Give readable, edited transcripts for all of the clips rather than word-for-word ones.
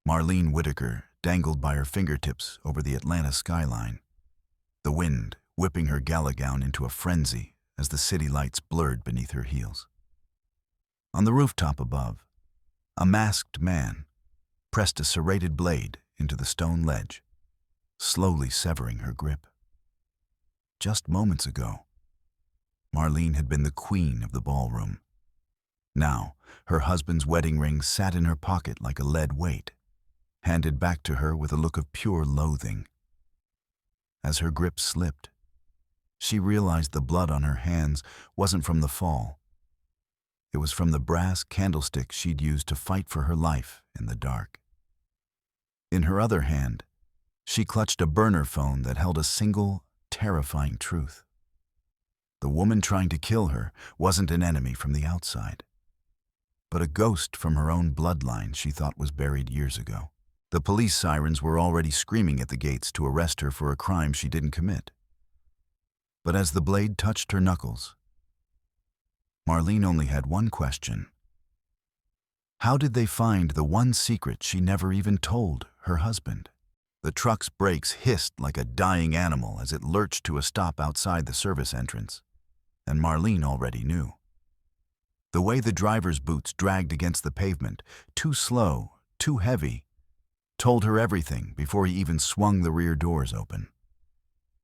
Marlene Whitaker dangled by her fingertips over the Atlanta skyline, the wind whipping her gala gown into a frenzy as the city lights blurred beneath her heels. On the rooftop above, a masked man pressed a serrated blade into the stone ledge, slowly severing her grip. Just moments ago, Marlene had been the queen of the ballroom. Now, her husband's wedding ring sat in her pocket like a lead weight, handed back to her with a look of pure loathing. As her grip slipped, she realized the blood on her hands wasn't from the fall. It was from the brass candlestick she'd used to fight for her life in the dark. In her other hand, she clutched a burner phone that held a single, terrifying truth. The woman trying to kill her wasn't an enemy from the outside, but a ghost from her own bloodline she thought was buried years ago. The police sirens were already screaming at the gates to arrest her for a crime she didn't commit. But as the blade touched her knuckles, Marlene only had one question. How did they find the one secret she never even told her husband? The truck's brakes hissed like a dying animal as it lurched to a stop outside the service entrance, and Marlene already knew. The way the driver's boots dragged against the pavement, too slow, too heavy, told her everything before he even swung the rear doors open.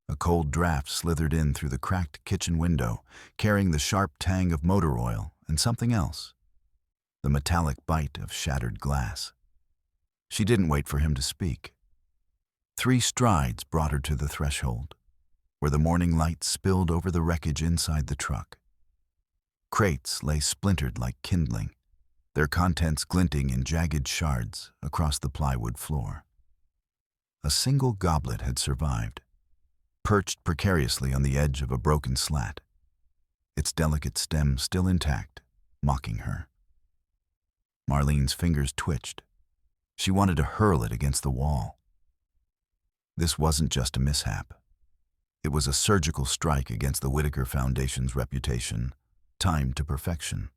A cold draft slithered in through the cracked kitchen window, carrying the sharp tang of motor oil and something else, the metallic bite of shattered glass. She didn't wait for him to speak. 3 strides brought her to the threshold, where the morning light spilled over the wreckage inside the truck. Crates lay splintered like kindling, their contents glinting in jagged shards across the plywood floor. A single goblet had survived, perched precariously on the edge of a broken slat, its delicate stem still intact, mocking her. Marlene's fingers twitched. She wanted to hurl it against the wall. This wasn't just a mishap. It was a surgical strike against the Whitaker Foundation's reputation, timed to perfection.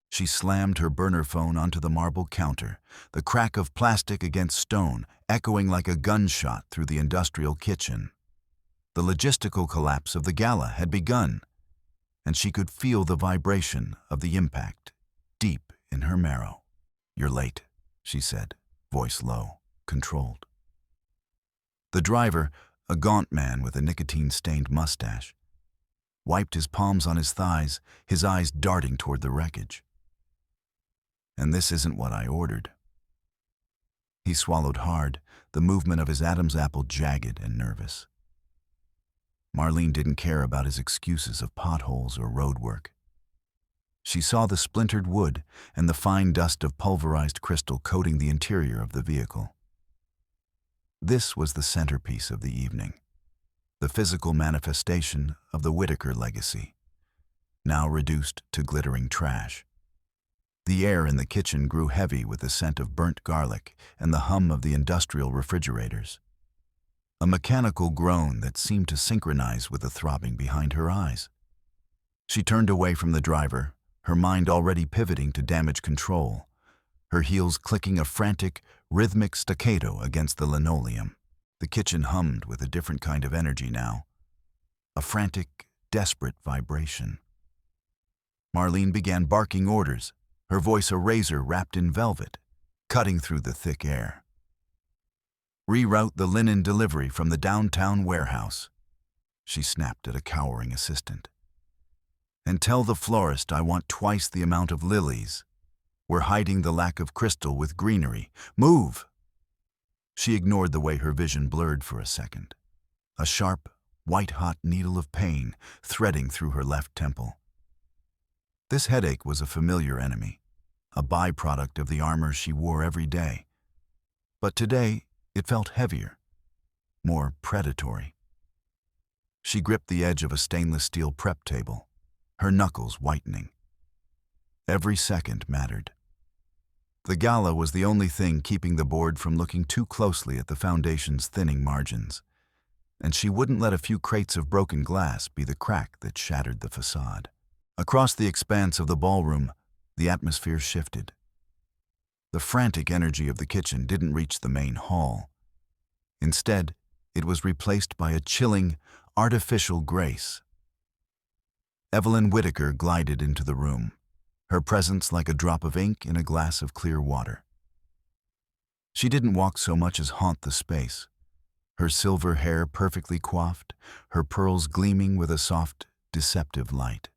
She slammed her burner phone onto the marble counter, the crack of plastic against stone echoing like a gunshot through the industrial kitchen. The logistical collapse of the gala had begun, and she could feel the vibration of the impact deep in her marrow. "You're late," she said, voice low, controlled. The driver, a gaunt man with a nicotine-stained mustache, wiped his palms on his thighs, his eyes darting toward the wreckage. "And this isn't what I ordered." He swallowed hard, the movement of his Adam's apple jagged and nervous. Marlene didn't care about his excuses of potholes or road work. She saw the splintered wood and the fine dust of pulverized crystal coating the interior of the vehicle. This was the centerpiece of the evening, the physical manifestation of the Whitaker legacy, now reduced to glittering trash. The air in the kitchen grew heavy with the scent of burnt garlic and the hum of the industrial refrigerators. A mechanical groan that seemed to synchronize with the throbbing behind her eyes. She turned away from the driver, her mind already pivoting to damage control, her heels clicking a frantic, rhythmic staccato against the linoleum. The kitchen hummed with a different kind of energy now, a frantic, desperate vibration. Marlene began barking orders, her voice a razor wrapped in velvet, cutting through the thick air. "Reroute the linen delivery from the downtown warehouse," she snapped at a cowering assistant. "And tell the florist I want twice the amount of lilies. We're hiding the lack of crystal with greenery. Move!" She ignored the way her vision blurred for a second, a sharp, white-hot needle of pain threading through her left temple. This headache was a familiar enemy, a byproduct of the armor she wore every day. But today, it felt heavier, more predatory. She gripped the edge of a stainless steel prep table, her knuckles whitening. Every second mattered. The gala was the only thing keeping the board from looking too closely at the foundation's thinning margins, and she wouldn't let a few crates of broken glass be the crack that shattered the facade. Across the expanse of the ballroom, the atmosphere shifted. The frantic energy of the kitchen didn't reach the main hall. Instead, it was replaced by a chilling, artificial grace. Evelyn Whitaker glided into the room, her presence like a drop of ink in a glass of clear water. She didn't walk so much as haunt the space, her silver hair perfectly coiffed, her pearls gleaming with a soft, deceptive light.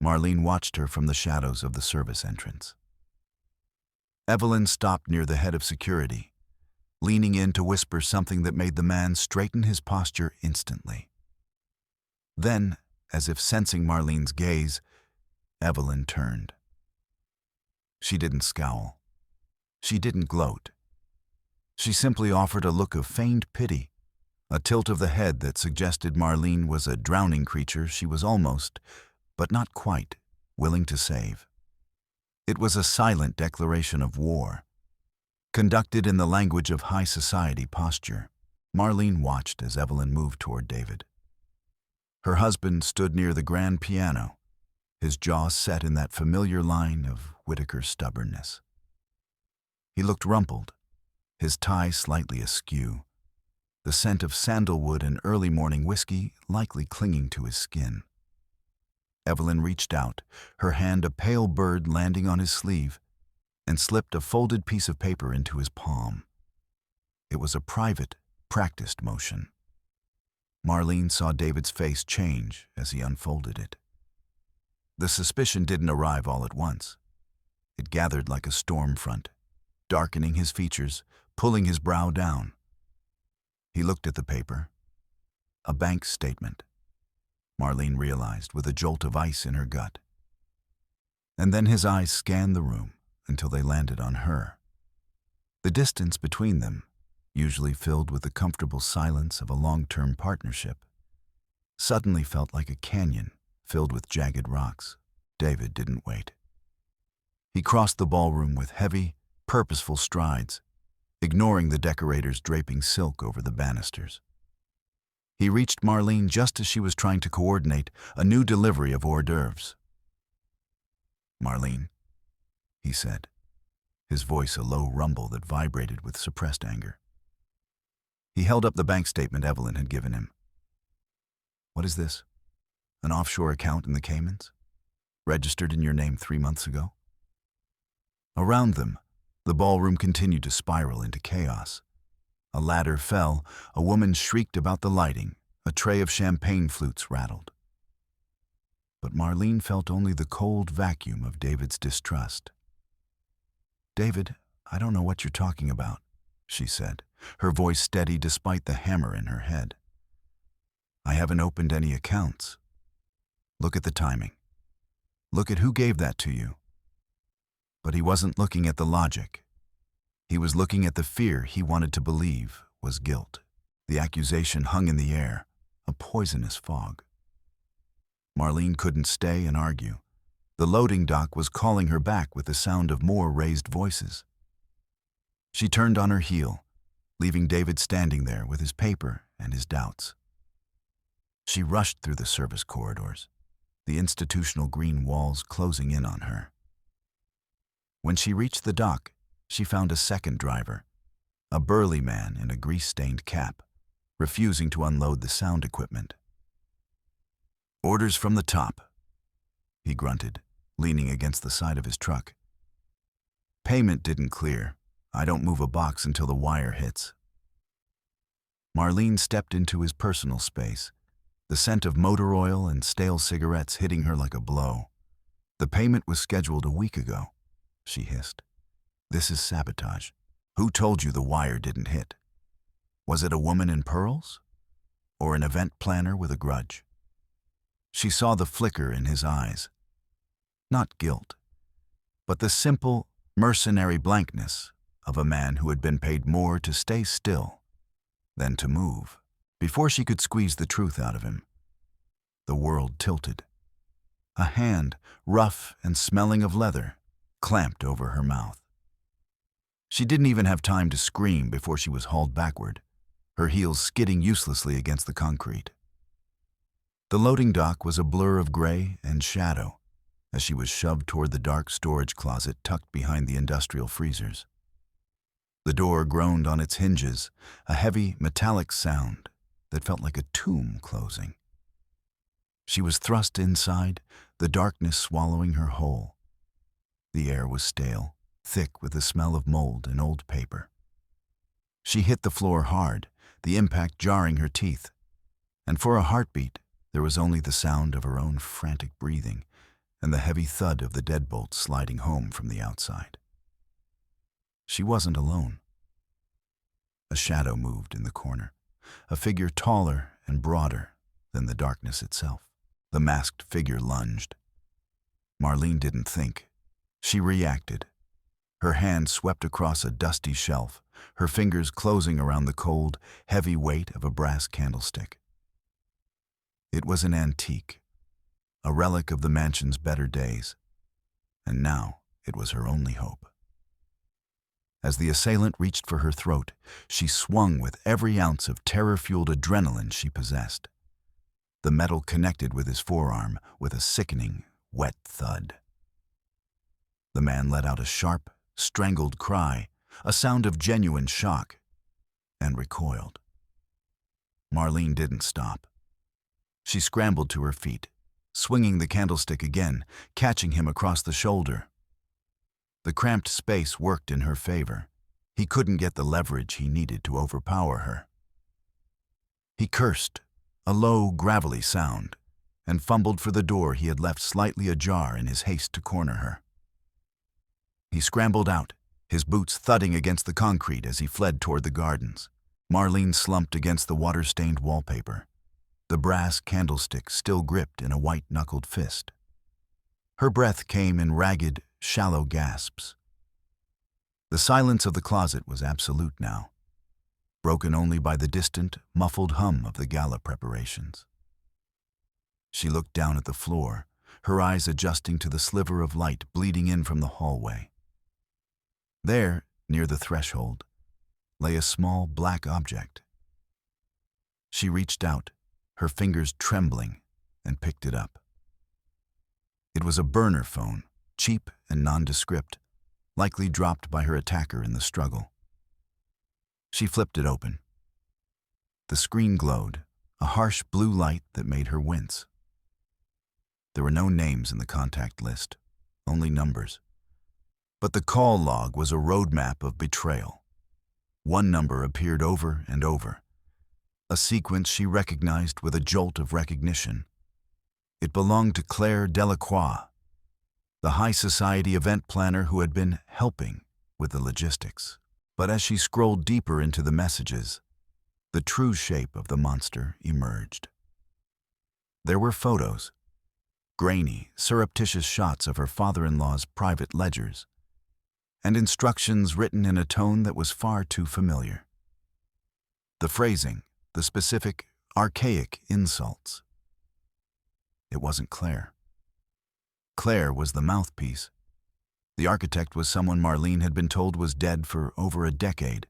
Marlene watched her from the shadows of the service entrance. Evelyn stopped near the head of security, leaning in to whisper something that made the man straighten his posture instantly. Then, as if sensing Marlene's gaze, Evelyn turned. She didn't scowl. She didn't gloat. She simply offered a look of feigned pity, a tilt of the head that suggested Marlene was a drowning creature she was almost, but not quite, willing to save. It was a silent declaration of war, conducted in the language of high society posture. Marlene watched as Evelyn moved toward David. Her husband stood near the grand piano, his jaw set in that familiar line of Whitaker's stubbornness. He looked rumpled, his tie slightly askew, the scent of sandalwood and early morning whiskey likely clinging to his skin. Evelyn reached out, her hand a pale bird landing on his sleeve, and slipped a folded piece of paper into his palm. It was a private, practiced motion. Marlene saw David's face change as he unfolded it. The suspicion didn't arrive all at once. It gathered like a storm front, darkening his features, pulling his brow down. He looked at the paper. A bank statement, Marlene realized with a jolt of ice in her gut. And then his eyes scanned the room until they landed on her. The distance between them, usually filled with the comfortable silence of a long-term partnership, suddenly felt like a canyon filled with jagged rocks. David didn't wait. He crossed the ballroom with heavy, purposeful strides, ignoring the decorators draping silk over the banisters. He reached Marlene just as she was trying to coordinate a new delivery of hors d'oeuvres. "Marlene," he said, his voice a low rumble that vibrated with suppressed anger. He held up the bank statement Evelyn had given him. "What is this? An offshore account in the Caymans? Registered in your name 3 months ago?" Around them, the ballroom continued to spiral into chaos. A ladder fell, a woman shrieked about the lighting, a tray of champagne flutes rattled. But Marlene felt only the cold vacuum of David's distrust. "David, I don't know what you're talking about," she said, her voice steady despite the hammer in her head. "I haven't opened any accounts. Look at the timing. Look at who gave that to you." But he wasn't looking at the logic. He was looking at the fear he wanted to believe was guilt. The accusation hung in the air, a poisonous fog. Marlene couldn't stay and argue. The loading dock was calling her back with the sound of more raised voices. She turned on her heel, leaving David standing there with his paper and his doubts. She rushed through the service corridors, the institutional green walls closing in on her. When she reached the dock, she found a second driver, a burly man in a grease-stained cap, refusing to unload the sound equipment. "Orders from the top," he grunted, leaning against the side of his truck. "Payment didn't clear. I don't move a box until the wire hits." Marlene stepped into his personal space, the scent of motor oil and stale cigarettes hitting her like a blow. "The payment was scheduled a week ago," she hissed. "This is sabotage. Who told you the wire didn't hit? Was it a woman in pearls? Or an event planner with a grudge?" She saw the flicker in his eyes. Not guilt, but the simple, mercenary blankness of a man who had been paid more to stay still than to move. Before she could squeeze the truth out of him, the world tilted. A hand, rough and smelling of leather, clamped over her mouth. She didn't even have time to scream before she was hauled backward, her heels skidding uselessly against the concrete. The loading dock was a blur of gray and shadow, as she was shoved toward the dark storage closet tucked behind the industrial freezers. The door groaned on its hinges, a heavy, metallic sound that felt like a tomb closing. She was thrust inside, the darkness swallowing her whole. The air was stale, thick with the smell of mold and old paper. She hit the floor hard, the impact jarring her teeth. And for a heartbeat, there was only the sound of her own frantic breathing and the heavy thud of the deadbolt sliding home from the outside. She wasn't alone. A shadow moved in the corner, a figure taller and broader than the darkness itself. The masked figure lunged. Marlene didn't think. She reacted. Her hand swept across a dusty shelf, her fingers closing around the cold, heavy weight of a brass candlestick. It was an antique, a relic of the mansion's better days, and now it was her only hope. As the assailant reached for her throat, she swung with every ounce of terror-fueled adrenaline she possessed. The metal connected with his forearm with a sickening, wet thud. The man let out a sharp, strangled cry, a sound of genuine shock, and recoiled. Marlene didn't stop. She scrambled to her feet, swinging the candlestick again, catching him across the shoulder. The cramped space worked in her favor. He couldn't get the leverage he needed to overpower her. He cursed, a low, gravelly sound, and fumbled for the door he had left slightly ajar in his haste to corner her. He scrambled out, his boots thudding against the concrete as he fled toward the gardens. Marlene slumped against the water-stained wallpaper, the brass candlestick still gripped in a white-knuckled fist. Her breath came in ragged, shallow gasps. The silence of the closet was absolute now, broken only by the distant, muffled hum of the gala preparations. She looked down at the floor, her eyes adjusting to the sliver of light bleeding in from the hallway. There, near the threshold, lay a small black object. She reached out, her fingers trembling, and picked it up. It was a burner phone, cheap and nondescript, likely dropped by her attacker in the struggle. She flipped it open. The screen glowed, a harsh blue light that made her wince. There were no names in the contact list, only numbers. But the call log was a roadmap of betrayal. One number appeared over and over, a sequence she recognized with a jolt of recognition. It belonged to Claire Delacroix, the high society event planner who had been helping with the logistics. But as she scrolled deeper into the messages, the true shape of the monster emerged. There were photos, grainy, surreptitious shots of her father-in-law's private ledgers, and instructions written in a tone that was far too familiar. The phrasing, the specific, archaic insults. It wasn't Claire. Claire was the mouthpiece. The architect was someone Marlene had been told was dead for over a decade.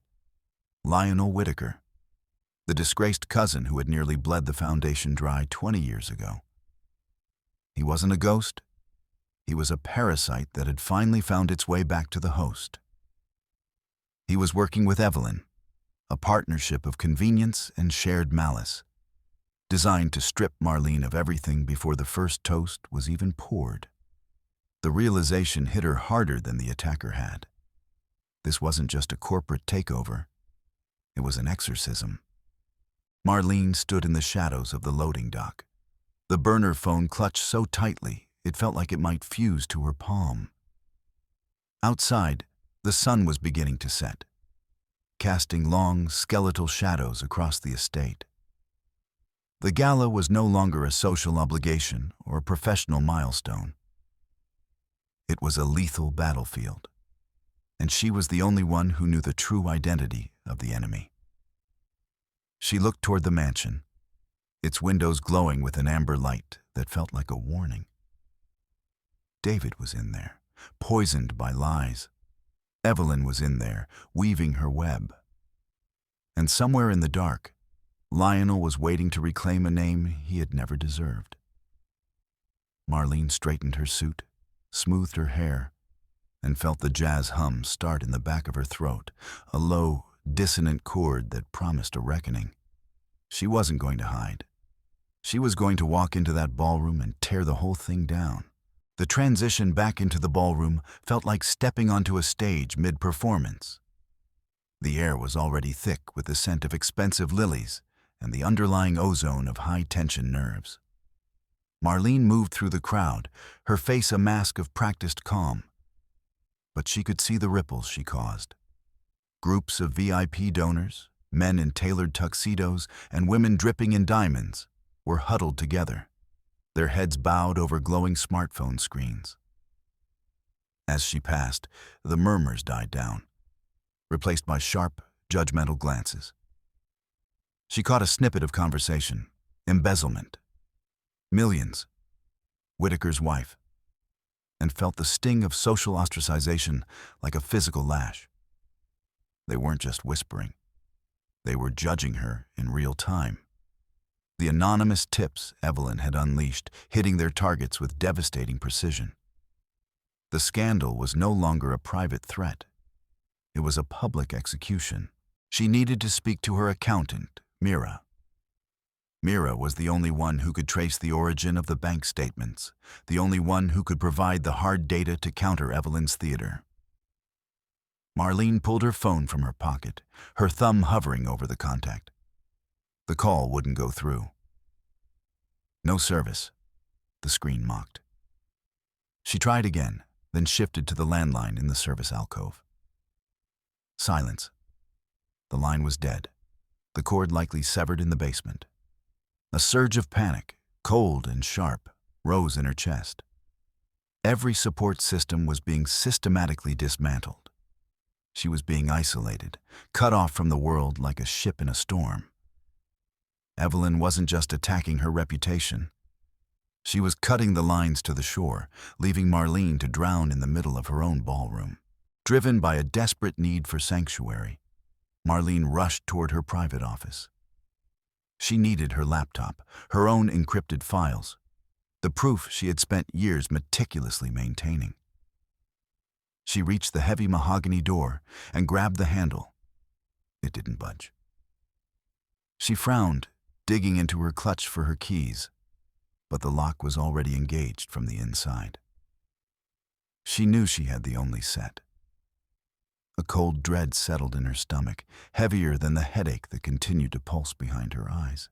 Lionel Whitaker, the disgraced cousin who had nearly bled the foundation dry 20 years ago. He wasn't a ghost. He was a parasite that had finally found its way back to the host. He was working with Evelyn, a partnership of convenience and shared malice, designed to strip Marlene of everything before the first toast was even poured. The realization hit her harder than the attacker had. This wasn't just a corporate takeover. It was an exorcism. Marlene stood in the shadows of the loading dock, the burner phone clutched so tightly it felt like it might fuse to her palm. Outside, the sun was beginning to set, casting long, skeletal shadows across the estate. The gala was no longer a social obligation or a professional milestone. It was a lethal battlefield, and she was the only one who knew the true identity of the enemy. She looked toward the mansion, its windows glowing with an amber light that felt like a warning. David was in there, poisoned by lies. Evelyn was in there, weaving her web. And somewhere in the dark, Lionel was waiting to reclaim a name he had never deserved. Marlene straightened her suit, smoothed her hair, and felt the jazz hum start in the back of her throat, a low, dissonant chord that promised a reckoning. She wasn't going to hide. She was going to walk into that ballroom and tear the whole thing down. The transition back into the ballroom felt like stepping onto a stage mid-performance. The air was already thick with the scent of expensive lilies and the underlying ozone of high-tension nerves. Marlene moved through the crowd, her face a mask of practiced calm. But she could see the ripples she caused. Groups of VIP donors, men in tailored tuxedos and women dripping in diamonds, were huddled together, their heads bowed over glowing smartphone screens. As she passed, the murmurs died down, replaced by sharp, judgmental glances. She caught a snippet of conversation: embezzlement, millions, Whitaker's wife, and felt the sting of social ostracization like a physical lash. They weren't just whispering. They were judging her in real time. The anonymous tips Evelyn had unleashed, hitting their targets with devastating precision. The scandal was no longer a private threat. It was a public execution. She needed to speak to her accountant, Mira. Mira was the only one who could trace the origin of the bank statements, the only one who could provide the hard data to counter Evelyn's theater. Marlene pulled her phone from her pocket, her thumb hovering over the contact. The call wouldn't go through. No service, the screen mocked. She tried again, then shifted to the landline in the service alcove. Silence. The line was dead, the cord likely severed in the basement. A surge of panic, cold and sharp, rose in her chest. Every support system was being systematically dismantled. She was being isolated, cut off from the world like a ship in a storm. Evelyn wasn't just attacking her reputation. She was cutting the lines to the shore, leaving Marlene to drown in the middle of her own ballroom. Driven by a desperate need for sanctuary, Marlene rushed toward her private office. She needed her laptop, her own encrypted files, the proof she had spent years meticulously maintaining. She reached the heavy mahogany door and grabbed the handle. It didn't budge. She frowned, digging into her clutch for her keys, but the lock was already engaged from the inside. She knew she had the only set. A cold dread settled in her stomach, heavier than the headache that continued to pulse behind her eyes.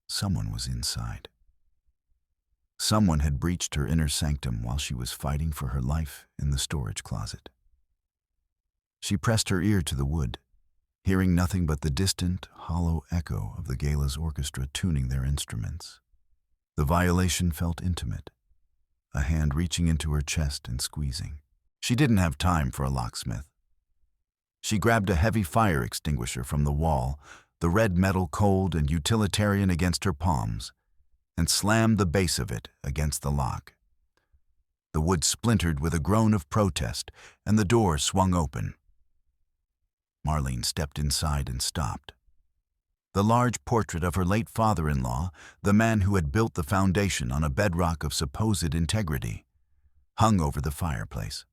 Someone was inside. Someone had breached her inner sanctum while she was fighting for her life in the storage closet. She pressed her ear to the wood, hearing nothing but the distant, hollow echo of the gala's orchestra tuning their instruments. The violation felt intimate, a hand reaching into her chest and squeezing. She didn't have time for a locksmith. She grabbed a heavy fire extinguisher from the wall, the red metal cold and utilitarian against her palms, and slammed the base of it against the lock. The wood splintered with a groan of protest, and the door swung open. Marlene stepped inside and stopped. The large portrait of her late father-in-law, the man who had built the foundation on a bedrock of supposed integrity, hung over the fireplace.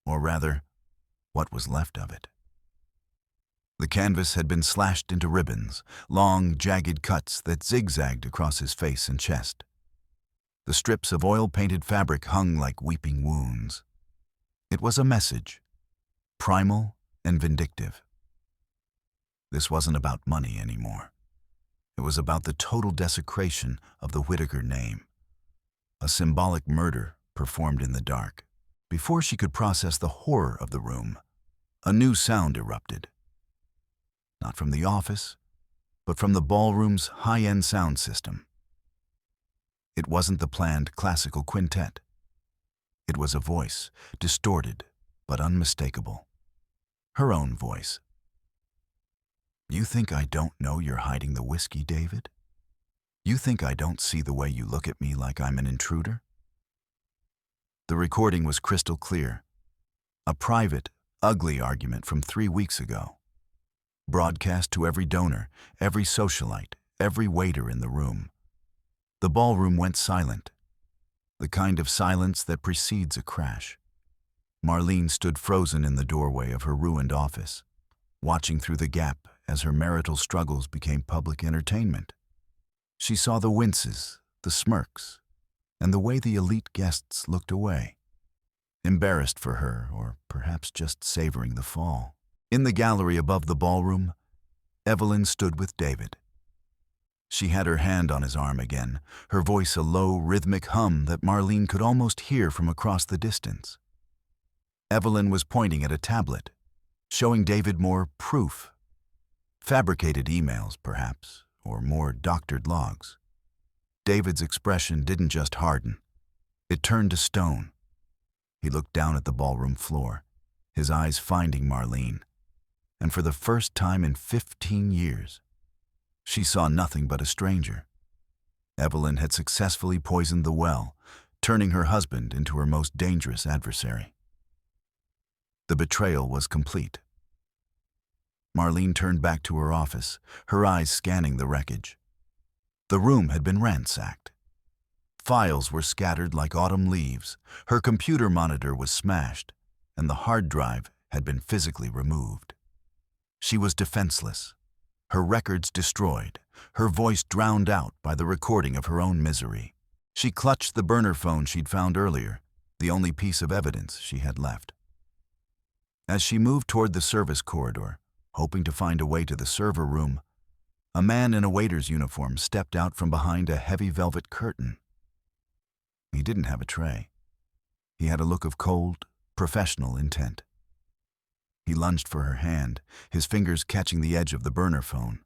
Or rather, what was left of it. The canvas had been slashed into ribbons, long, jagged cuts that zigzagged across his face and chest. The strips of oil-painted fabric hung like weeping wounds. It was a message, primal and vindictive. This wasn't about money anymore. It was about the total desecration of the Whitaker name, a symbolic murder performed in the dark. Before she could process the horror of the room, a new sound erupted. Not from the office, but from the ballroom's high-end sound system. It wasn't the planned classical quintet. It was a voice, distorted but unmistakable. Her own voice. "You think I don't know you're hiding the whiskey, David? You think I don't see the way you look at me like I'm an intruder?" The recording was crystal clear. A private, ugly argument from 3 weeks ago. Broadcast to every donor, every socialite, every waiter in the room. The ballroom went silent. the kind of silence that precedes a crash. Marlene stood frozen in the doorway of her ruined office, watching through the gap as her marital struggles became public entertainment. She saw the winces, the smirks, and the way the elite guests looked away, embarrassed for her or perhaps just savoring the fall. In the gallery above the ballroom, Evelyn stood with David. She had her hand on his arm again, her voice a low, rhythmic hum that Marlene could almost hear from across the distance. Evelyn was pointing at a tablet, showing David more proof. Fabricated emails, perhaps, or more doctored logs. David's expression didn't just harden. It turned to stone. He looked down at the ballroom floor, his eyes finding Marlene. And for the first time in 15 years, she saw nothing but a stranger. Evelyn had successfully poisoned the well, turning her husband into her most dangerous adversary. The betrayal was complete. Marlene turned back to her office, her eyes scanning the wreckage. The room had been ransacked. Files were scattered like autumn leaves, her computer monitor was smashed, and the hard drive had been physically removed. She was defenseless, her records destroyed, her voice drowned out by the recording of her own misery. She clutched the burner phone she'd found earlier, the only piece of evidence she had left. As she moved toward the service corridor, hoping to find a way to the server room, a man in a waiter's uniform stepped out from behind a heavy velvet curtain. He didn't have a tray. He had a look of cold, professional intent. He lunged for her hand, his fingers catching the edge of the burner phone.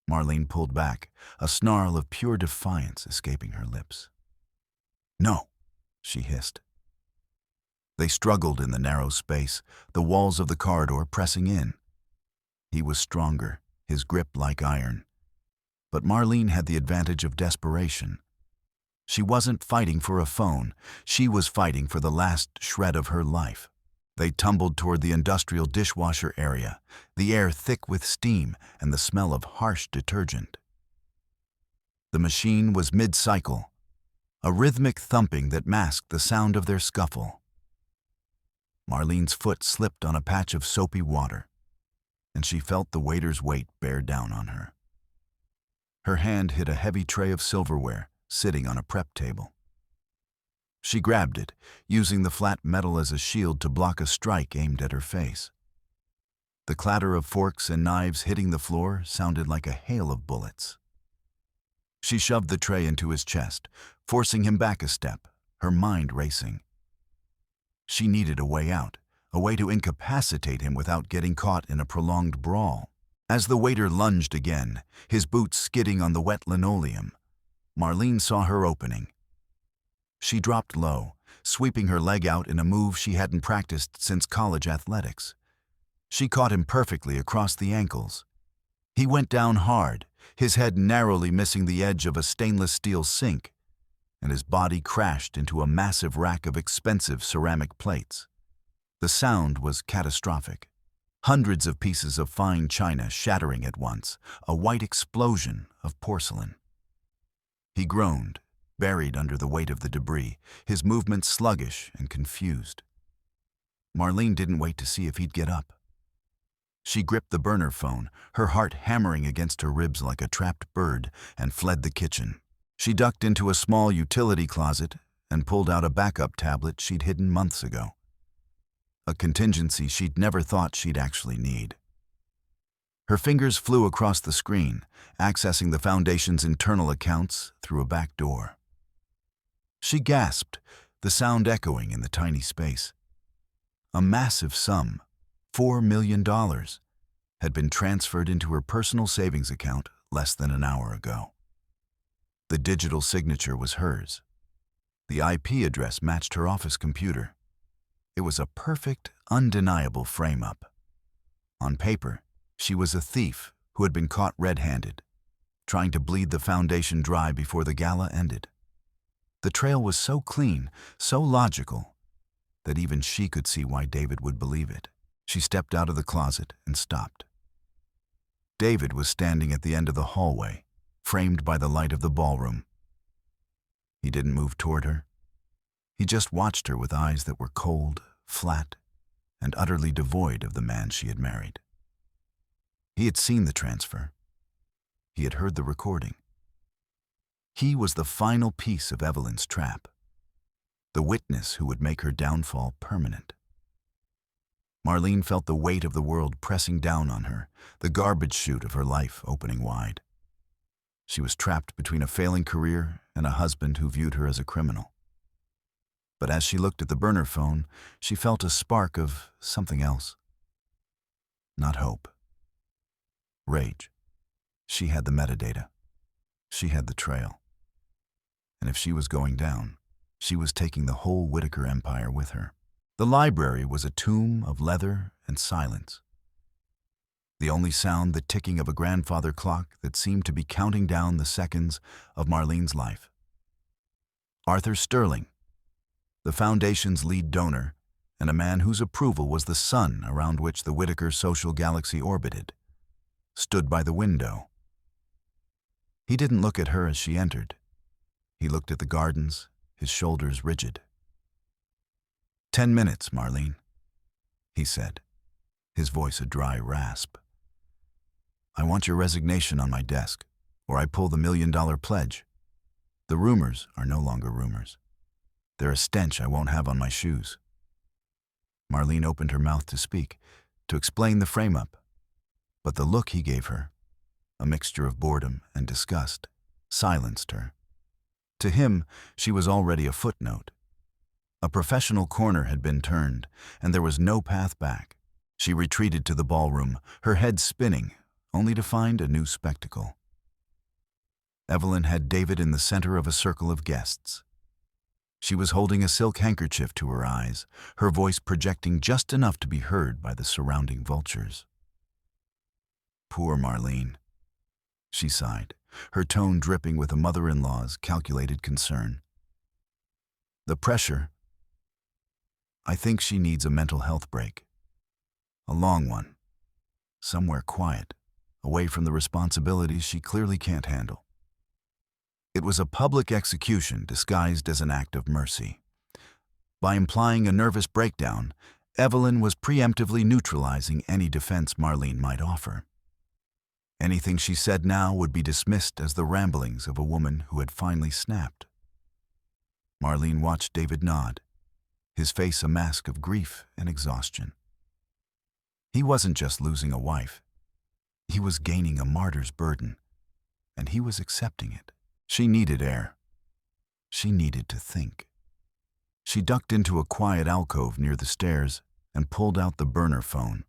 Marlene pulled back, a snarl of pure defiance escaping her lips. "No," she hissed. They struggled in the narrow space, the walls of the corridor pressing in. He was stronger, his grip like iron. But Marlene had the advantage of desperation. She wasn't fighting for a phone, she was fighting for the last shred of her life. They tumbled toward the industrial dishwasher area, the air thick with steam and the smell of harsh detergent. The machine was mid-cycle, a rhythmic thumping that masked the sound of their scuffle. Marlene's foot slipped on a patch of soapy water, and she felt the waiter's weight bear down on her. Her hand hit a heavy tray of silverware sitting on a prep table. She grabbed it, using the flat metal as a shield to block a strike aimed at her face. The clatter of forks and knives hitting the floor sounded like a hail of bullets. She shoved the tray into his chest, forcing him back a step, her mind racing. She needed a way out, a way to incapacitate him without getting caught in a prolonged brawl. As the waiter lunged again, his boots skidding on the wet linoleum, Marlene saw her opening. She dropped low, sweeping her leg out in a move she hadn't practiced since college athletics. She caught him perfectly across the ankles. He went down hard, his head narrowly missing the edge of a stainless steel sink, and his body crashed into a massive rack of expensive ceramic plates. The sound was catastrophic. Hundreds of pieces of fine china shattering at once, a white explosion of porcelain. He groaned, buried under the weight of the debris, his movements sluggish and confused. Marlene didn't wait to see if he'd get up. She gripped the burner phone, her heart hammering against her ribs like a trapped bird, and fled the kitchen. She ducked into a small utility closet and pulled out a backup tablet she'd hidden months ago. A contingency she'd never thought she'd actually need. Her fingers flew across the screen, accessing the Foundation's internal accounts through a back door. She gasped, the sound echoing in the tiny space. A massive sum, $4 million, had been transferred into her personal savings account less than an hour ago. The digital signature was hers. The IP address matched her office computer. It was a perfect, undeniable frame-up. On paper, she was a thief who had been caught red-handed, trying to bleed the Foundation dry before the gala ended. The trail was so clean, so logical, that even she could see why David would believe it. She stepped out of the closet and stopped. David was standing at the end of the hallway, framed by the light of the ballroom. He didn't move toward her. He just watched her with eyes that were cold, flat, and utterly devoid of the man she had married. He had seen the transfer. He had heard the recording. He was the final piece of Evelyn's trap, the witness who would make her downfall permanent. Marlene felt the weight of the world pressing down on her, the garbage chute of her life opening wide. She was trapped between a failing career and a husband who viewed her as a criminal. But as she looked at the burner phone, she felt a spark of something else. Not hope. Rage. She had the metadata. She had the trail. And if she was going down, she was taking the whole Whitaker empire with her. The library was a tomb of leather and silence. The only sound the ticking of a grandfather clock that seemed to be counting down the seconds of Marlene's life. Arthur Sterling, the Foundation's lead donor, and a man whose approval was the sun around which the Whitaker social galaxy orbited, stood by the window. He didn't look at her as she entered. He looked at the gardens, his shoulders rigid. 10 minutes, Marlene, he said, his voice a dry rasp. I want your resignation on my desk, or I pull the $1 million pledge. The rumors are no longer rumors. They're a stench I won't have on my shoes. Marlene opened her mouth to speak, to explain the frame-up, but the look he gave her, a mixture of boredom and disgust, silenced her. To him, she was already a footnote. A professional corner had been turned, and there was no path back. She retreated to the ballroom, her head spinning, only to find a new spectacle. Evelyn had David in the center of a circle of guests. She was holding a silk handkerchief to her eyes, her voice projecting just enough to be heard by the surrounding vultures. Poor Marlene, she sighed, her tone dripping with a mother-in-law's calculated concern. The pressure. I think she needs a mental health break. A long one. Somewhere quiet, away from the responsibilities she clearly can't handle. It was a public execution disguised as an act of mercy. By implying a nervous breakdown, Evelyn was preemptively neutralizing any defense Marlene might offer. Anything she said now would be dismissed as the ramblings of a woman who had finally snapped. Marlene watched David nod, his face a mask of grief and exhaustion. He wasn't just losing a wife. He was gaining a martyr's burden, and he was accepting it. She needed air. She needed to think. She ducked into a quiet alcove near the stairs and pulled out the burner phone.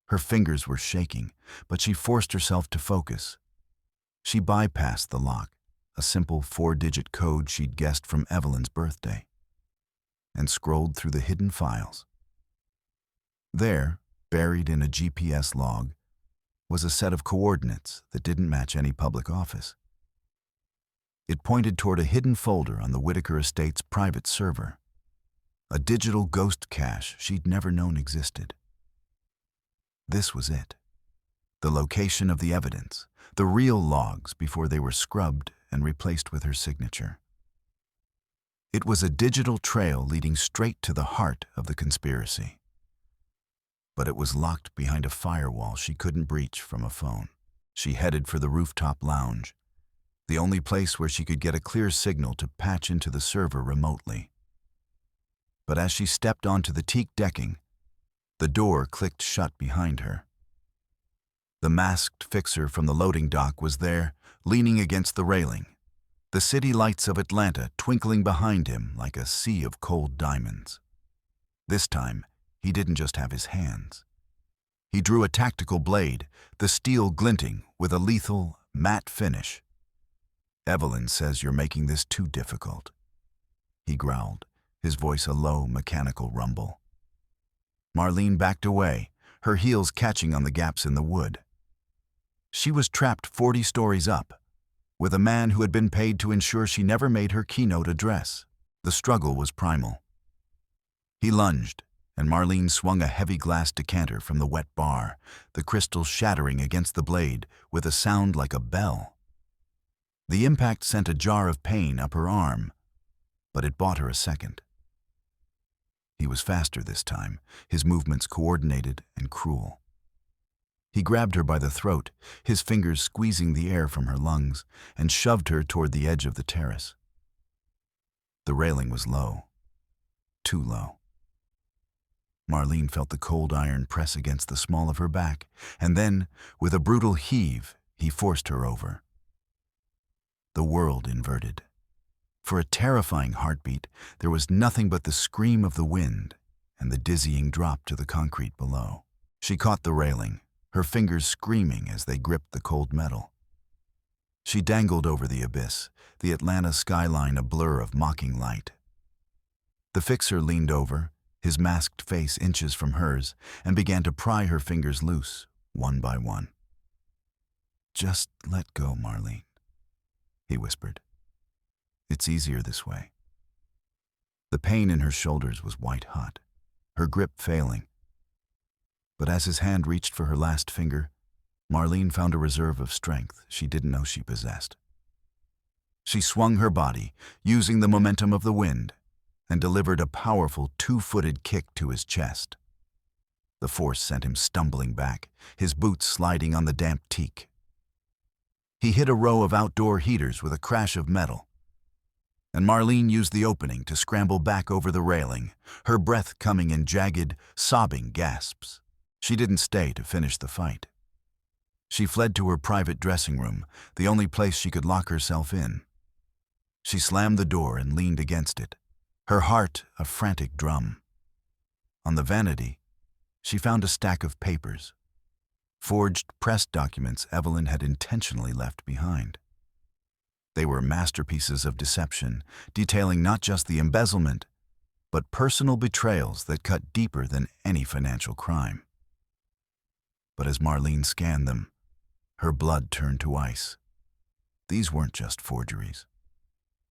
Her fingers were shaking, but she forced herself to focus. She bypassed the lock, a simple 4-digit code she'd guessed from Evelyn's birthday, and scrolled through the hidden files. There, buried in a GPS log, was a set of coordinates that didn't match any public office. It pointed toward a hidden folder on the Whitaker estate's private server, a digital ghost cache she'd never known existed. This was it. The location of the evidence, the real logs before they were scrubbed and replaced with her signature. It was a digital trail leading straight to the heart of the conspiracy. But it was locked behind a firewall she couldn't breach from a phone. She headed for the rooftop lounge, the only place where she could get a clear signal to patch into the server remotely. But as she stepped onto the teak decking, the door clicked shut behind her. The masked fixer from the loading dock was there, leaning against the railing, the city lights of Atlanta twinkling behind him like a sea of cold diamonds. This time, he didn't just have his hands. He drew a tactical blade, the steel glinting with a lethal, matte finish. "Evelyn says you're making this too difficult," he growled, his voice a low, mechanical rumble. Marlene backed away, her heels catching on the gaps in the wood. She was trapped 40 stories up, with a man who had been paid to ensure she never made her keynote address. The struggle was primal. He lunged, and Marlene swung a heavy glass decanter from the wet bar, the crystal shattering against the blade with a sound like a bell. The impact sent a jar of pain up her arm, but it bought her a second. He was faster this time, his movements coordinated and cruel. He grabbed her by the throat, his fingers squeezing the air from her lungs, and shoved her toward the edge of the terrace. The railing was low, too low. Marlene felt the cold iron press against the small of her back, and then, with a brutal heave, he forced her over. The world inverted. For a terrifying heartbeat, there was nothing but the scream of the wind and the dizzying drop to the concrete below. She caught the railing, her fingers screaming as they gripped the cold metal. She dangled over the abyss, the Atlanta skyline a blur of mocking light. The fixer leaned over, his masked face inches from hers, and began to pry her fingers loose, one by one. "Just let go, Marlene," he whispered. "It's easier this way." The pain in her shoulders was white-hot, her grip failing. But as his hand reached for her last finger, Marlene found a reserve of strength she didn't know she possessed. She swung her body, using the momentum of the wind, and delivered a powerful two-footed kick to his chest. The force sent him stumbling back, his boots sliding on the damp teak. He hit a row of outdoor heaters with a crash of metal, and Marlene used the opening to scramble back over the railing, her breath coming in jagged, sobbing gasps. She didn't stay to finish the fight. She fled to her private dressing room, the only place she could lock herself in. She slammed the door and leaned against it, her heart a frantic drum. On the vanity, she found a stack of papers, forged press documents Evelyn had intentionally left behind. They were masterpieces of deception, detailing not just the embezzlement, but personal betrayals that cut deeper than any financial crime. But as Marlene scanned them, her blood turned to ice. These weren't just forgeries.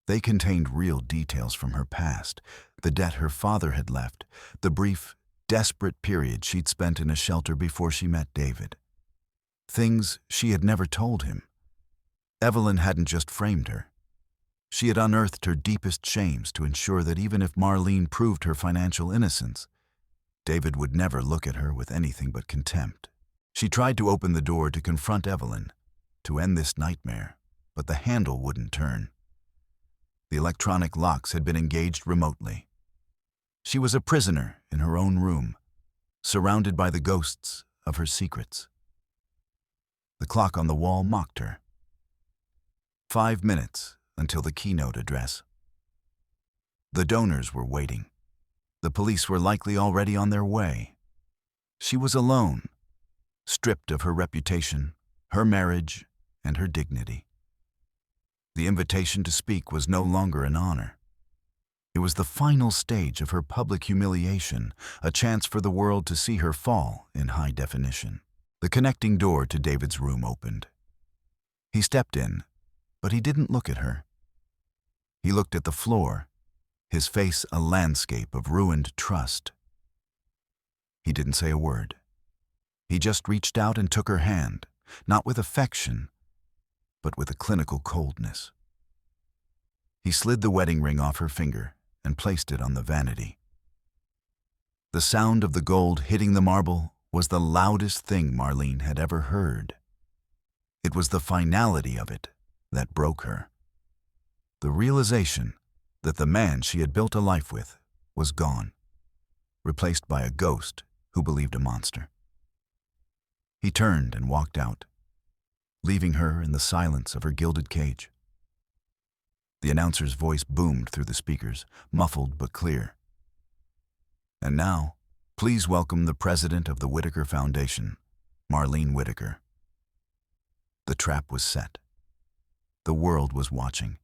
They contained real details from her past, the debt her father had left, the brief, desperate period she'd spent in a shelter before she met David. Things she had never told him. Evelyn hadn't just framed her. She had unearthed her deepest shames to ensure that even if Marlene proved her financial innocence, David would never look at her with anything but contempt. She tried to open the door to confront Evelyn, to end this nightmare, but the handle wouldn't turn. The electronic locks had been engaged remotely. She was a prisoner in her own room, surrounded by the ghosts of her secrets. The clock on the wall mocked her. 5 minutes until the keynote address. The donors were waiting. The police were likely already on their way. She was alone, stripped of her reputation, her marriage, and her dignity. The invitation to speak was no longer an honor. It was the final stage of her public humiliation, a chance for the world to see her fall in high definition. The connecting door to David's room opened. He stepped in, but he didn't look at her. He looked at the floor, his face a landscape of ruined trust. He didn't say a word. He just reached out and took her hand, not with affection, but with a clinical coldness. He slid the wedding ring off her finger and placed it on the vanity. The sound of the gold hitting the marble was the loudest thing Marlene had ever heard. It was the finality of it that broke her. The realization that the man she had built a life with was gone, replaced by a ghost who believed a monster. He turned and walked out, leaving her in the silence of her gilded cage. The announcer's voice boomed through the speakers, muffled but clear. And now, please welcome the president of the Whitaker Foundation, Marlene Whitaker. The trap was set. The world was watching.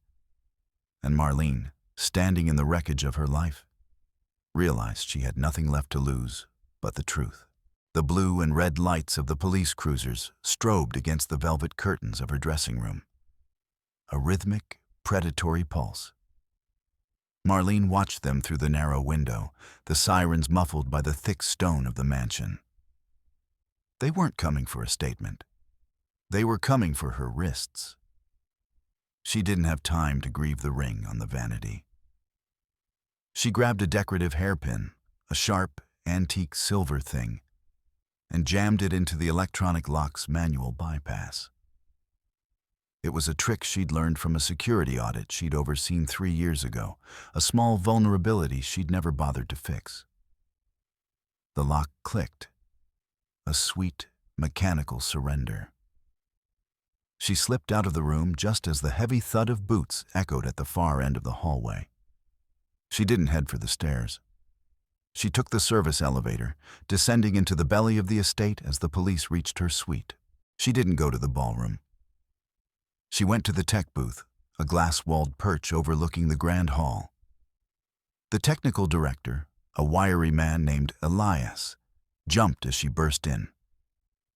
And Marlene, standing in the wreckage of her life, realized she had nothing left to lose but the truth. The blue and red lights of the police cruisers strobed against the velvet curtains of her dressing room. A rhythmic, predatory pulse. Marlene watched them through the narrow window, the sirens muffled by the thick stone of the mansion. They weren't coming for a statement. They were coming for her wrists. She didn't have time to grieve the ring on the vanity. She grabbed a decorative hairpin, a sharp, antique silver thing, and jammed it into the electronic lock's manual bypass. It was a trick she'd learned from a security audit she'd overseen 3 years ago, a small vulnerability she'd never bothered to fix. The lock clicked, a sweet, mechanical surrender. She slipped out of the room just as the heavy thud of boots echoed at the far end of the hallway. She didn't head for the stairs. She took the service elevator, descending into the belly of the estate as the police reached her suite. She didn't go to the ballroom. She went to the tech booth, a glass-walled perch overlooking the grand hall. The technical director, a wiry man named Elias, jumped as she burst in.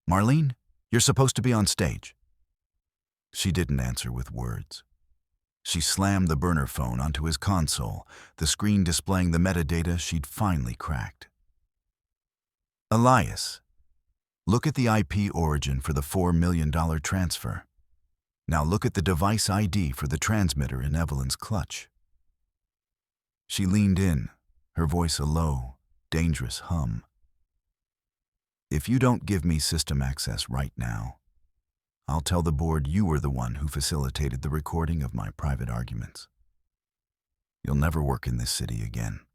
"Marlene, you're supposed to be on stage." She didn't answer with words. She slammed the burner phone onto his console, the screen displaying the metadata she'd finally cracked. "Elias, look at the IP origin for the $4 million transfer. Now look at the device ID for the transmitter in Evelyn's clutch." She leaned in, her voice a low, dangerous hum. "If you don't give me system access right now, I'll tell the board you were the one who facilitated the recording of my private arguments. You'll never work in this city again."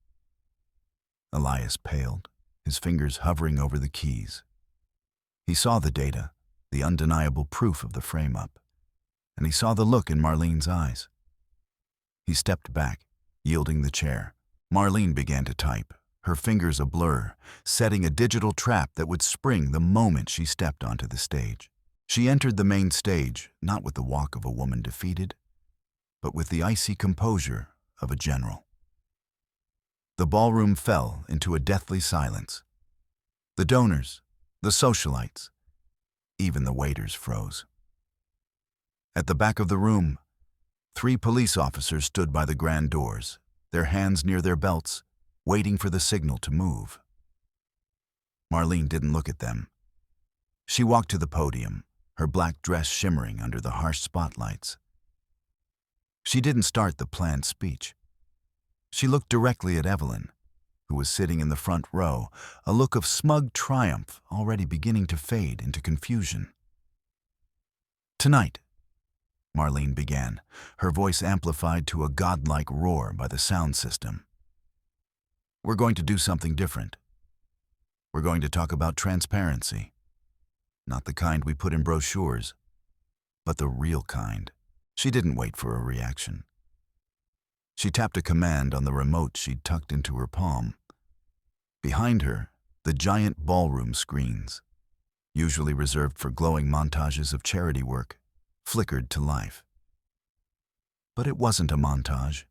Elias paled, his fingers hovering over the keys. He saw the data, the undeniable proof of the frame-up, and he saw the look in Marlene's eyes. He stepped back, yielding the chair. Marlene began to type, her fingers a blur, setting a digital trap that would spring the moment she stepped onto the stage. She entered the main stage, not with the walk of a woman defeated, but with the icy composure of a general. The ballroom fell into a deathly silence. The donors, the socialites, even the waiters froze. At the back of the room, 3 police officers stood by the grand doors, their hands near their belts, waiting for the signal to move. Marlene didn't look at them. She walked to the podium, her black dress shimmering under the harsh spotlights. She didn't start the planned speech. She looked directly at Evelyn, who was sitting in the front row, a look of smug triumph already beginning to fade into confusion. "Tonight," Marlene began, her voice amplified to a godlike roar by the sound system, "we're going to do something different. We're going to talk about transparency. Not the kind we put in brochures, but the real kind." She didn't wait for a reaction. She tapped a command on the remote she'd tucked into her palm. Behind her, the giant ballroom screens, usually reserved for glowing montages of charity work, flickered to life. But it wasn't a montage.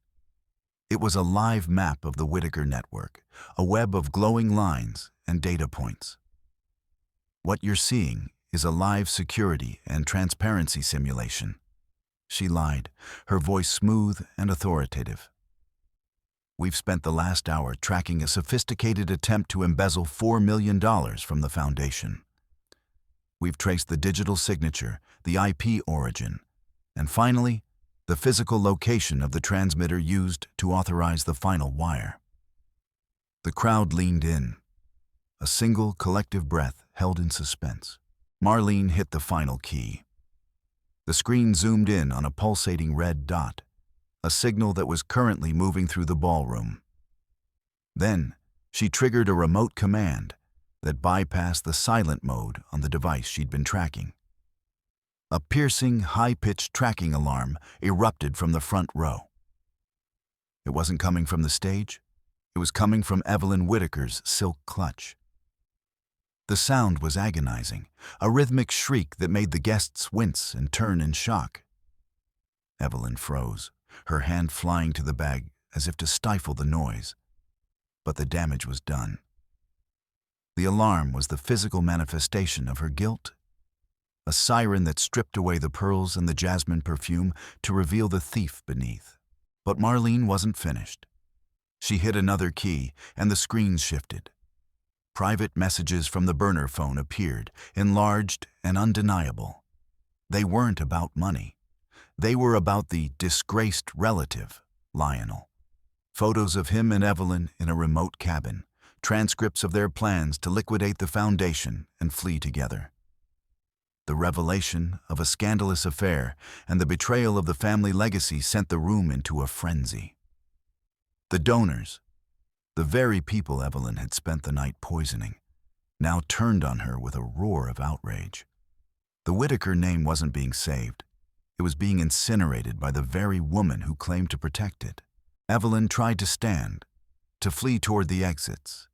It was a live map of the Whitaker network, a web of glowing lines and data points. "What you're seeing is a live security and transparency simulation," she lied, her voice smooth and authoritative. "We've spent the last hour tracking a sophisticated attempt to embezzle $4 million from the foundation. We've traced the digital signature, the IP origin, and finally, the physical location of the transmitter used to authorize the final wire." The crowd leaned in, a single collective breath held in suspense. Marlene hit the final key. The screen zoomed in on a pulsating red dot, a signal that was currently moving through the ballroom. Then, she triggered a remote command that bypassed the silent mode on the device she'd been tracking. A piercing, high-pitched tracking alarm erupted from the front row. It wasn't coming from the stage. It was coming from Evelyn Whitaker's silk clutch. The sound was agonizing, a rhythmic shriek that made the guests wince and turn in shock. Evelyn froze, her hand flying to the bag as if to stifle the noise. But the damage was done. The alarm was the physical manifestation of her guilt, a siren that stripped away the pearls and the jasmine perfume to reveal the thief beneath. But Marlene wasn't finished. She hit another key, and the screen shifted. Private messages from the burner phone appeared, enlarged and undeniable. They weren't about money. They were about the disgraced relative, Lionel. Photos of him and Evelyn in a remote cabin, transcripts of their plans to liquidate the foundation and flee together. The revelation of a scandalous affair and the betrayal of the family legacy sent the room into a frenzy. The donors, the very people Evelyn had spent the night poisoning, now turned on her with a roar of outrage. The Whitaker name wasn't being saved. It was being incinerated by the very woman who claimed to protect it. Evelyn tried to stand, to flee toward the exits.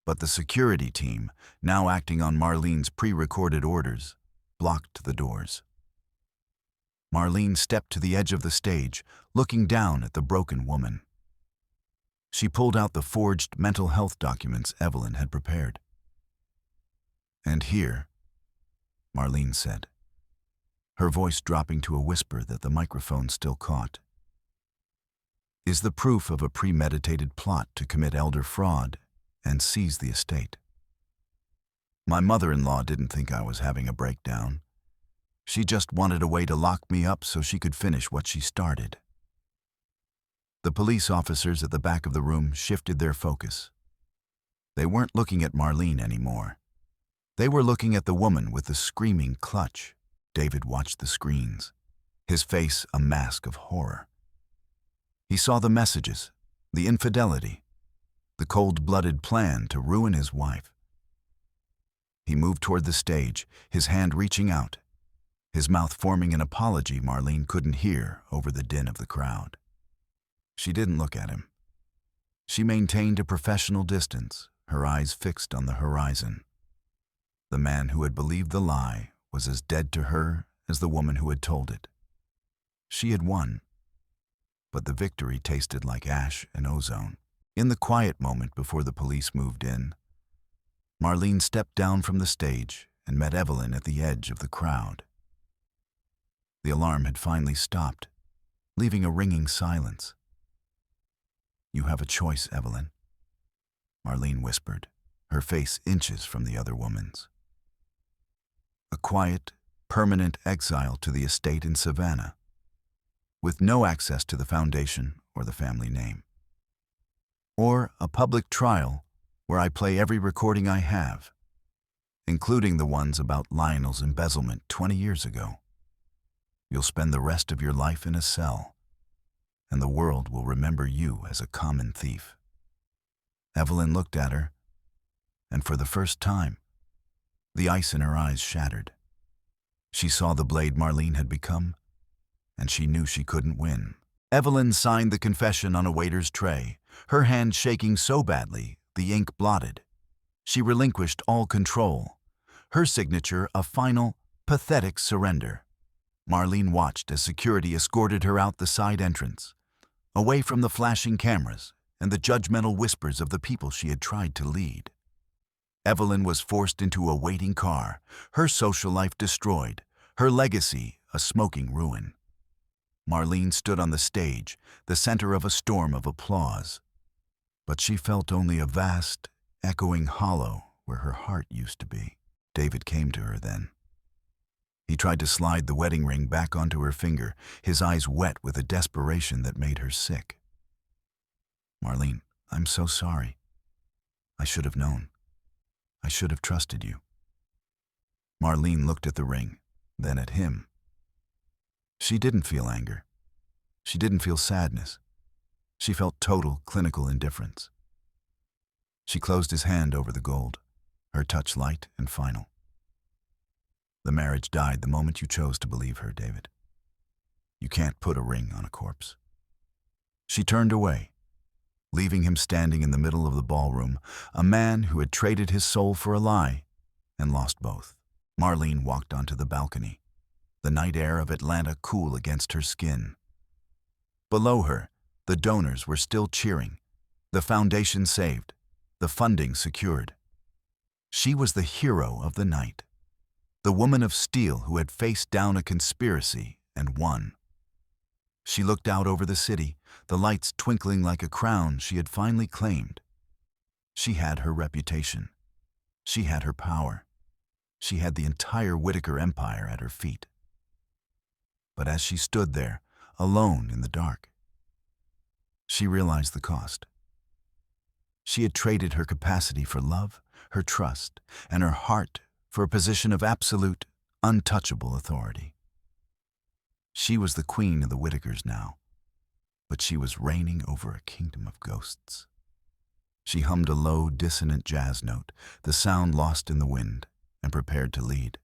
But the security team, now acting on Marlene's pre-recorded orders, blocked the doors. Marlene stepped to the edge of the stage, looking down at the broken woman. She pulled out the forged mental health documents Evelyn had prepared. "And here," Marlene said, her voice dropping to a whisper that the microphone still caught, "is the proof of a premeditated plot to commit elder fraud and seize the estate. My mother-in-law didn't think I was having a breakdown. She just wanted a way to lock me up so she could finish what she started." The police officers at the back of the room shifted their focus. They weren't looking at Marlene anymore. They were looking at the woman with the screaming clutch. David watched the screens, his face a mask of horror. He saw the messages, the infidelity, the cold-blooded plan to ruin his wife. He moved toward the stage, his hand reaching out, his mouth forming an apology Marlene couldn't hear over the din of the crowd. She didn't look at him. She maintained a professional distance, her eyes fixed on the horizon. The man who had believed the lie was as dead to her as the woman who had told it. She had won, but the victory tasted like ash and ozone. In the quiet moment before the police moved in, Marlene stepped down from the stage and met Evelyn at the edge of the crowd. The alarm had finally stopped, leaving a ringing silence. "You have a choice, Evelyn," Marlene whispered, her face inches from the other woman's. A quiet, permanent exile to the estate in Savannah, with no access to the foundation or the family name. Or a public trial where I play every recording I have, including the ones about Lionel's embezzlement 20 years ago. You'll spend the rest of your life in a cell, and the world will remember you as a common thief. Evelyn looked at her, and for the first time, the ice in her eyes shattered. She saw the blade Marlene had become, and she knew she couldn't win. Evelyn signed the confession on a waiter's tray, her hand shaking so badly the ink blotted. She relinquished all control, her signature a final, pathetic surrender. Marlene watched as security escorted her out the side entrance, away from the flashing cameras and the judgmental whispers of the people she had tried to lead. Evelyn was forced into a waiting car, her social life destroyed, her legacy a smoking ruin. Marlene stood on the stage, the center of a storm of applause. But she felt only a vast, echoing hollow where her heart used to be. David came to her then. He tried to slide the wedding ring back onto her finger, his eyes wet with a desperation that made her sick. "Marlene, I'm so sorry. I should have known. I should have trusted you." Marlene looked at the ring, then at him. She didn't feel anger. She didn't feel sadness. She felt total, clinical indifference. She closed his hand over the gold, her touch light and final. "The marriage died the moment you chose to believe her, David. You can't put a ring on a corpse." She turned away, leaving him standing in the middle of the ballroom, a man who had traded his soul for a lie and lost both. Marlene walked onto the balcony, the night air of Atlanta cool against her skin. Below her, the donors were still cheering, the foundation saved, the funding secured. She was the hero of the night, the woman of steel who had faced down a conspiracy and won. She looked out over the city, the lights twinkling like a crown she had finally claimed. She had her reputation. She had her power. She had the entire Whitaker empire at her feet. But as she stood there, alone in the dark, she realized the cost. She had traded her capacity for love, her trust, and her heart for a position of absolute, untouchable authority. She was the queen of the Whitakers now, but she was reigning over a kingdom of ghosts. She hummed a low, dissonant jazz note, the sound lost in the wind, and prepared to lead.